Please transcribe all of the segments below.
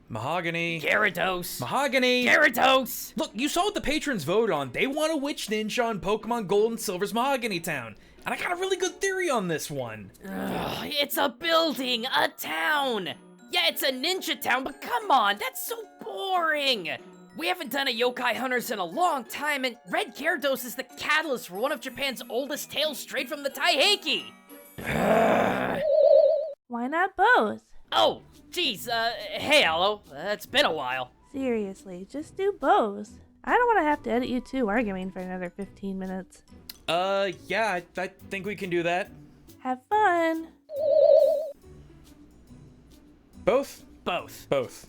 Mahogany. Gyarados. Mahogany. Gyarados. Look, you saw what the patrons vote on. They want a witch ninja on Pokemon Gold and Silver's Mahogany Town. And I got a really good theory on this one. Ugh, it's a building, a town. Yeah, it's a ninja town, but come on, that's so boring. We haven't done a Yokai Hunters in a long time, and Red Gyarados is the catalyst for one of Japan's oldest tales straight from the Taiheki. Why not both? Oh, geez, hey, Aloe, it's been a while. Seriously, just do both. I don't want to have to edit you two arguing for another 15 minutes. Yeah, I think we can do that. Have fun. Both? Both. Both.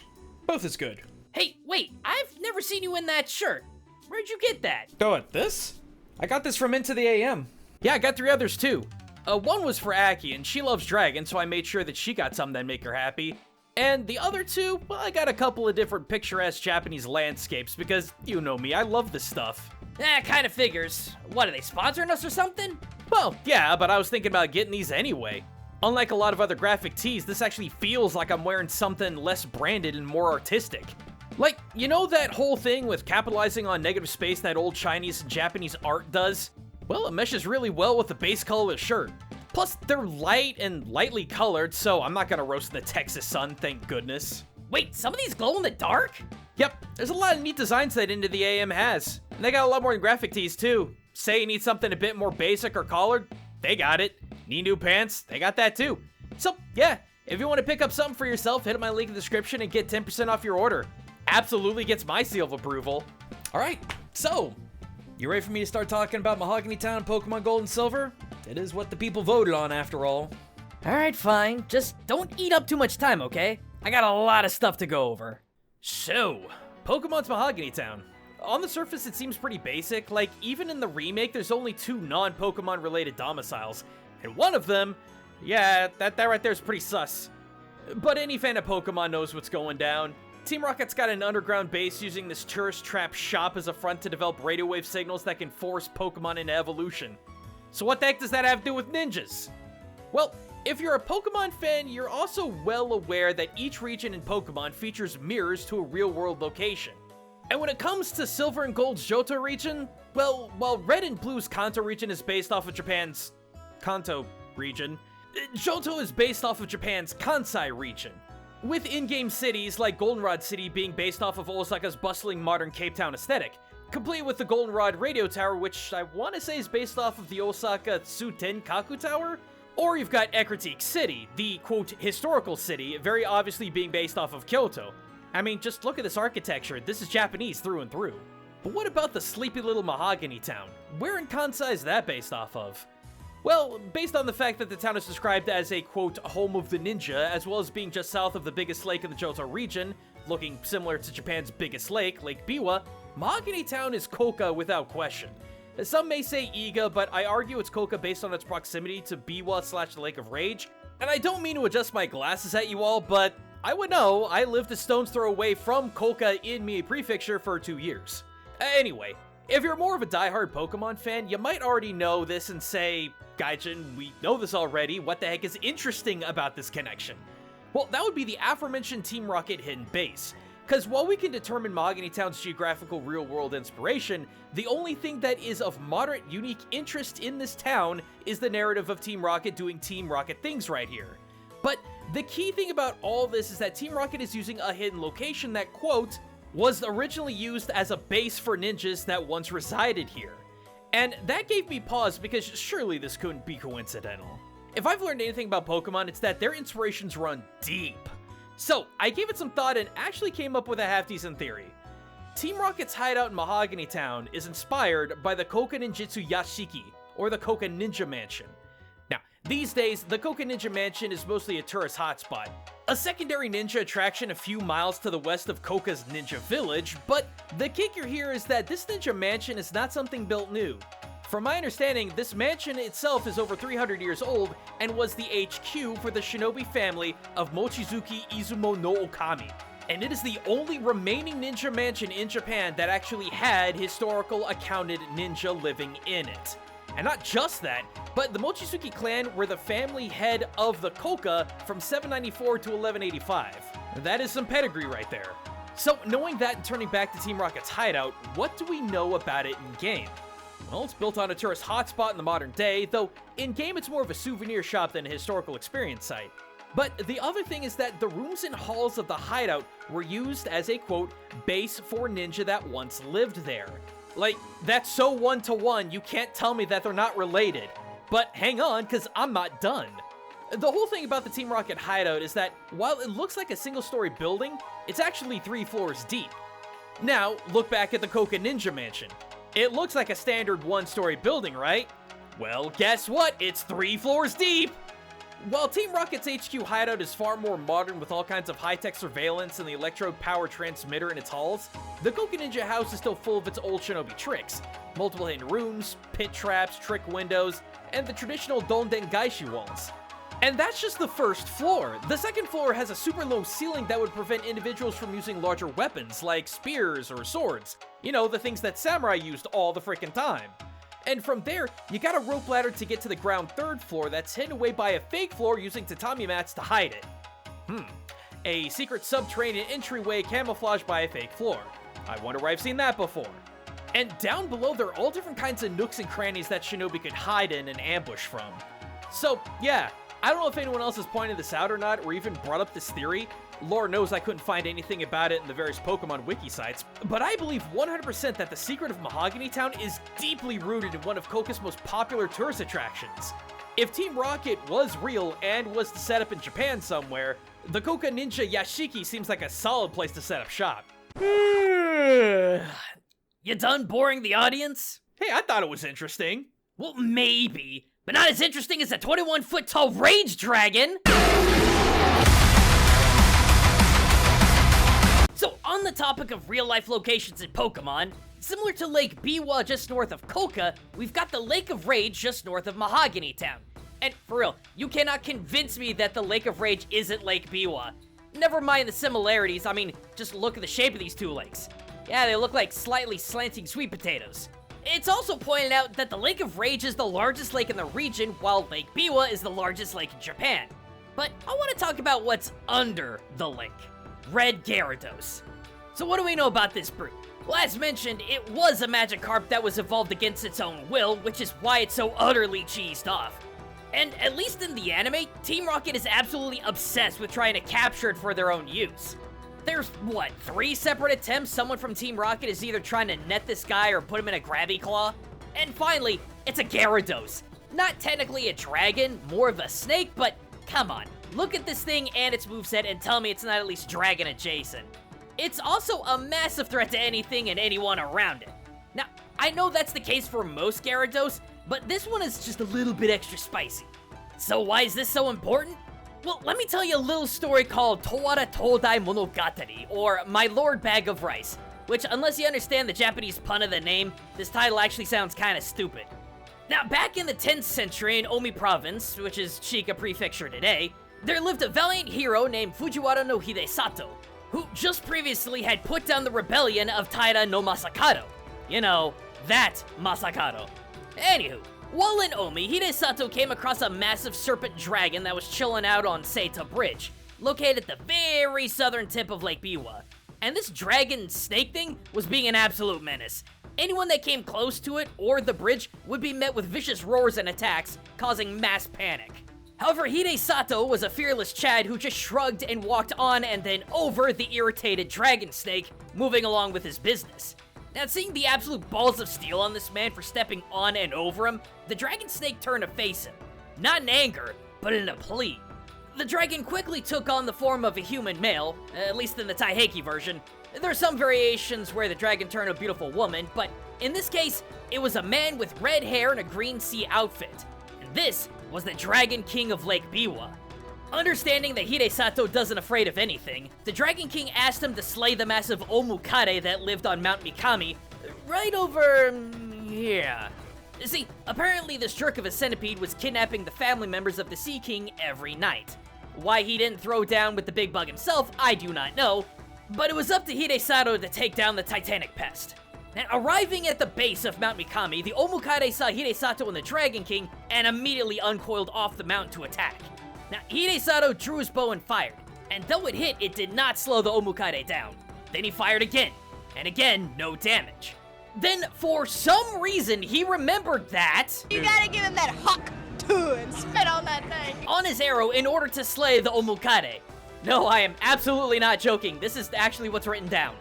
Both is good. Hey, wait, I've never seen you in that shirt. Where'd you get that? Oh, what, this? I got this from Into the AM. Yeah, I got 3 others too. One was for Aki, and she loves dragons, so I made sure that she got something that'd make her happy. And the other 2, well, I got a couple of different picturesque Japanese landscapes, because you know me, I love this stuff. Kinda figures. What, are they sponsoring us or something? Well, yeah, but I was thinking about getting these anyway. Unlike a lot of other graphic tees, this actually feels like I'm wearing something less branded and more artistic. Like, you know that whole thing with capitalizing on negative space that old Chinese and Japanese art does? Well, it meshes really well with the base color of the shirt. Plus, they're light and lightly colored, so I'm not gonna roast in the Texas sun, thank goodness. Wait, some of these glow in the dark? Yep, there's a lot of neat designs that Into the AM has. And they got a lot more than graphic tees, too. Say you need something a bit more basic or collared? They got it. Need new pants? They got that, too. So, yeah, if you want to pick up something for yourself, hit up my link in the description and get 10% off your order. Absolutely gets my seal of approval. Alright, so, you ready for me to start talking about Mahogany Town and Pokemon Gold and Silver? It is what the people voted on, after all. Alright, fine. Just don't eat up too much time, okay? I got a lot of stuff to go over. So, Pokemon's Mahogany Town. On the surface, it seems pretty basic. Like, even in the remake, there's only 2 non-Pokemon related domiciles. And one of them, yeah, that right there is pretty sus. But any fan of Pokemon knows what's going down. Team Rocket's got an underground base using this tourist trap shop as a front to develop radio wave signals that can force Pokemon into evolution. So what the heck does that have to do with ninjas? Well, if you're a Pokemon fan, you're also well aware that each region in Pokemon features mirrors to a real-world location. And when it comes to Silver and Gold's Johto region, well, while Red and Blue's Kanto region is based off of Japan's Kanto region, Johto is based off of Japan's Kansai region, with in-game cities like Goldenrod City being based off of Osaka's bustling modern Cape Town aesthetic, complete with the Goldenrod Radio Tower, which I want to say is based off of the Osaka Tsutenkaku Tower. Or you've got Ecruteak City, the, quote, historical city, very obviously being based off of Kyoto. I mean, just look at this architecture, this is Japanese through and through. But what about the sleepy little Mahogany Town? Where in Kansai is that based off of? Well, based on the fact that the town is described as a, quote, home of the ninja, as well as being just south of the biggest lake in the Johto region, looking similar to Japan's biggest lake, Lake Biwa, Mahogany Town is Koka without question. Some may say Iga, but I argue it's Koka based on its proximity to Biwa / the Lake of Rage. And I don't mean to adjust my glasses at you all, but I would know, I lived a stone's throw away from Koka in Mie Prefecture for 2 years. Anyway, if you're more of a diehard Pokemon fan, you might already know this and say, Gaijin, we know this already, what the heck is interesting about this connection? Well, that would be the aforementioned Team Rocket hidden base. Because while we can determine Mahogany Town's geographical real-world inspiration, the only thing that is of moderate unique interest in this town is the narrative of Team Rocket doing Team Rocket things right here. But the key thing about all this is that Team Rocket is using a hidden location that, quote, was originally used as a base for ninjas that once resided here. And that gave me pause because surely this couldn't be coincidental. If I've learned anything about Pokemon, it's that their inspirations run deep. So, I gave it some thought and actually came up with a half-decent theory. Team Rocket's hideout in Mahogany Town is inspired by the Koka Ninjutsu Yashiki, or the Koka Ninja Mansion. Now, these days, the Koka Ninja Mansion is mostly a tourist hotspot, a secondary ninja attraction a few miles to the west of Koka's Ninja Village, but the kicker here is that this ninja mansion is not something built new. From my understanding, this mansion itself is over 300 years old and was the HQ for the Shinobi family of Mochizuki Izumo no Okami. and it is the only remaining ninja mansion in Japan that actually had historical accounted ninja living in it. And not just that, but the Mochizuki clan were the family head of the Koka from 794 to 1185. That is some pedigree right there. So, knowing that and turning back to Team Rocket's hideout, what do we know about it in-game? Well, it's built on a tourist hotspot in the modern day, though in-game it's more of a souvenir shop than a historical experience site. But the other thing is that the rooms and halls of the hideout were used as a, quote, base for ninja that once lived there. Like, that's so one-to-one, you can't tell me that they're not related. But hang on, cause I'm not done. The whole thing about the Team Rocket hideout is that, while it looks like a single-story building, it's actually 3 floors deep. Now, look back at the Koka Ninja Mansion. It looks like a standard 1-story building, right? Well, guess what? It's 3 floors deep! While Team Rocket's HQ hideout is far more modern with all kinds of high-tech surveillance and the electrode power transmitter in its halls, the Koka Ninja house is still full of its old Shinobi tricks. Multiple hidden rooms, pit traps, trick windows, and the traditional Donden Gaishi walls. And that's just the first floor. The second floor has a super low ceiling that would prevent individuals from using larger weapons, like spears or swords. You know, the things that samurai used all the frickin' time. And from there, you got a rope ladder to get to the ground 3rd floor that's hidden away by a fake floor using tatami mats to hide it. A secret subterranean entryway camouflaged by a fake floor. I wonder where I've seen that before. And down below, there are all different kinds of nooks and crannies that Shinobi could hide in and ambush from. So, yeah, I don't know if anyone else has pointed this out or not, or even brought up this theory. Lord knows I couldn't find anything about it in the various Pokemon wiki sites, but I believe 100% that the secret of Mahogany Town is deeply rooted in one of Koka's most popular tourist attractions. If Team Rocket was real and was to set up in Japan somewhere, the Koka Ninja Yashiki seems like a solid place to set up shop. You done boring the audience? Hey, I thought it was interesting. Well, maybe, but not as interesting as a 21-foot-tall rage dragon! So, on the topic of real-life locations in Pokemon, similar to Lake Biwa just north of Koka, we've got the Lake of Rage just north of Mahogany Town. And for real, you cannot convince me that the Lake of Rage isn't Lake Biwa. Never mind the similarities, I mean, just look at the shape of these two lakes. Yeah, they look like slightly slanting sweet potatoes. It's also pointed out that the Lake of Rage is the largest lake in the region, while Lake Biwa is the largest lake in Japan. But I want to talk about what's under the lake. Red Gyarados. So what do we know about this breed? Well, as mentioned, it was a Magikarp that was evolved against its own will, which is why it's so utterly cheesed off. And at least in the anime, Team Rocket is absolutely obsessed with trying to capture it for their own use. There's, 3 separate attempts someone from Team Rocket is either trying to net this guy or put him in a grabby claw? And finally, it's a Gyarados. Not technically a dragon, more of a snake, but come on. Look at this thing and its moveset and tell me it's not at least dragon adjacent. It's also a massive threat to anything and anyone around it. Now, I know that's the case for most Gyarados, but this one is just a little bit extra spicy. So why is this so important? Well, let me tell you a little story called Towara Todai Monogatari, or My Lord Bag of Rice, which, unless you understand the Japanese pun of the name, this title actually sounds kinda stupid. Now, back in the 10th century in Omi Province, which is Shika Prefecture today, there lived a valiant hero named Fujiwara no Hidesato, who just previously had put down the rebellion of Taira no Masakado. You know, that Masakado. Anywho, while in Omi, Hidesato came across a massive serpent dragon that was chilling out on Seita Bridge, located at the very southern tip of Lake Biwa. And this dragon snake thing was being an absolute menace. Anyone that came close to it or the bridge would be met with vicious roars and attacks, causing mass panic. However, Hidesato was a fearless Chad who just shrugged and walked on and then over the irritated dragon snake, moving along with his business. Now, seeing the absolute balls of steel on this man for stepping on and over him, the dragon snake turned to face him. Not in anger, but in a plea. The dragon quickly took on the form of a human male, at least in the Taiheki version. There are some variations where the dragon turned a beautiful woman, but in this case, it was a man with red hair and a green sea outfit. And this was the Dragon King of Lake Biwa. Understanding that Hidesato doesn't afraid of anything, the Dragon King asked him to slay the massive Omukare that lived on Mount Mikami, right over here. See, apparently this jerk of a centipede was kidnapping the family members of the Sea King every night. Why he didn't throw down with the big bug himself, I do not know, But it was up to Hidesato to take down the Titanic Pest. Now, arriving at the base of Mount Mikami, the Omukade saw Hidesato and the Dragon King and immediately uncoiled off the mountain to attack. Now, Hidesato drew his bow and fired, and though it hit, it did not slow the Omukade down. Then he fired again, and again, no damage. Then, for some reason, he remembered that You gotta give him that hawk too and spit on that thing. on his arrow in order to slay the Omukade. No, I am absolutely not joking. This is actually what's written down.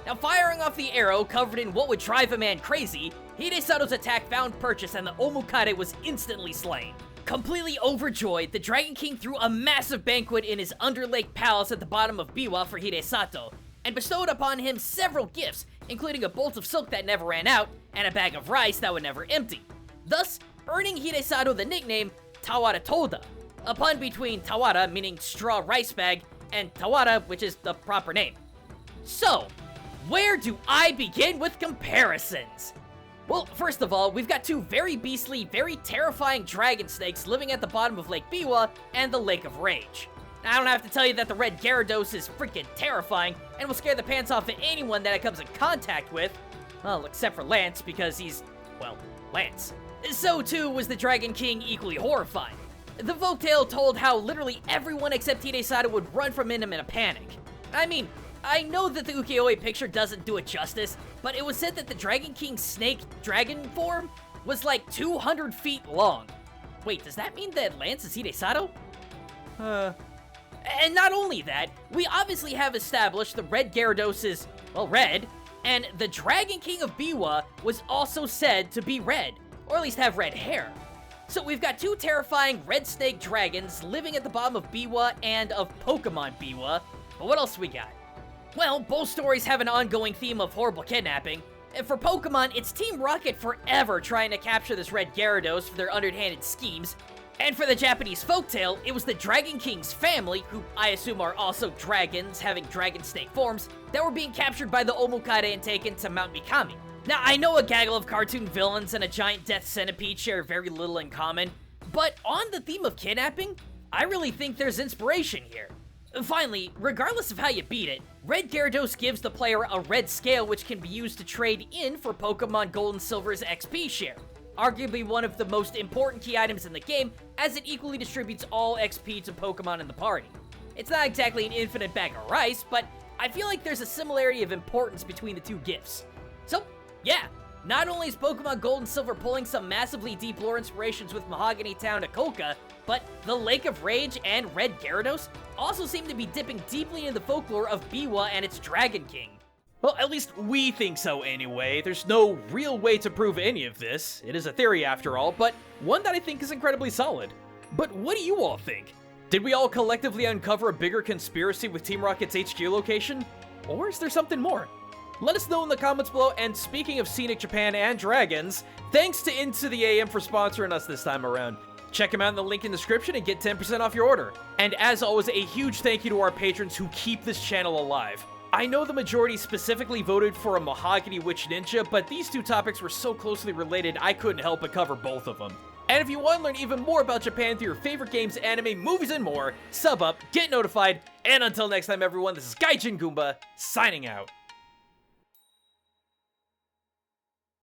Now, firing off the arrow covered in what would drive a man crazy, Hidesato's attack found purchase and the Omukade was instantly slain. Completely overjoyed, the Dragon King threw a massive banquet in his Underlake Palace at the bottom of Biwa for Hidesato, and bestowed upon him several gifts, including a bolt of silk that never ran out, and a bag of rice that would never empty, thus earning Hidesato the nickname Tawara Toda, a pun between Tawara, meaning straw rice bag, and Tawara, which is the proper name. So, where do I begin with comparisons? Well, first of all, we've got two very beastly, very terrifying dragon snakes living at the bottom of Lake Biwa and the Lake of Rage. Now, I don't have to tell you that the red Gyarados is freaking terrifying and will scare the pants off of anyone that it comes in contact with. Well, except for Lance, because he's, well, Lance. So too was the Dragon King equally horrifying. The folktale told how literally everyone except Hidesato would run from him in a panic. I mean, I know that the ukiyo-e picture doesn't do it justice, but it was said that the Dragon King's snake dragon form was like 200 feet long. Wait, does that mean that Lance is Hidesato? And not only that, we obviously have established the red Gyarados is, well, red, and the Dragon King of Biwa was also said to be red, or at least have red hair. So we've got two terrifying red snake dragons living at the bottom of Biwa and of Pokemon Biwa, but what else we got? Well, both stories have an ongoing theme of horrible kidnapping, and for Pokemon, it's Team Rocket forever trying to capture this red Gyarados for their underhanded schemes, and for the Japanese folktale, it was the Dragon King's family, who I assume are also dragons having dragon snake forms, that were being captured by the Omukade and taken to Mount Mikami. Now, I know a gaggle of cartoon villains and a giant death centipede share very little in common, but on the theme of kidnapping, I really think there's inspiration here. Finally, regardless of how you beat it, Red Gyarados gives the player a red scale which can be used to trade in for Pokemon Gold and Silver's XP share. Arguably one of the most important key items in the game, as it equally distributes all XP to Pokemon in the party. It's not exactly an infinite bag of rice, but I feel like there's a similarity of importance between the two gifts. So, yeah, not only is Pokemon Gold and Silver pulling some massively deep lore inspirations with Mahogany Town to Koka, but the Lake of Rage and Red Gyarados also seem to be dipping deeply into the folklore of Biwa and its Dragon King. Well, at least we think so anyway. There's no real way to prove any of this. It is a theory after all, but one that I think is incredibly solid. But what do you all think? Did we all collectively uncover a bigger conspiracy with Team Rocket's HQ location? Or is there something more? Let us know in the comments below, and speaking of scenic Japan and dragons, thanks to Into the AM for sponsoring us this time around. Check them out in the link in the description and get 10% off your order. And as always, a huge thank you to our patrons who keep this channel alive. I know the majority specifically voted for a Mahogany Witch Ninja, but these two topics were so closely related I couldn't help but cover both of them. And if you want to learn even more about Japan through your favorite games, anime, movies, and more, sub up, get notified, and until next time everyone, this is Gaijin Goombah, signing out.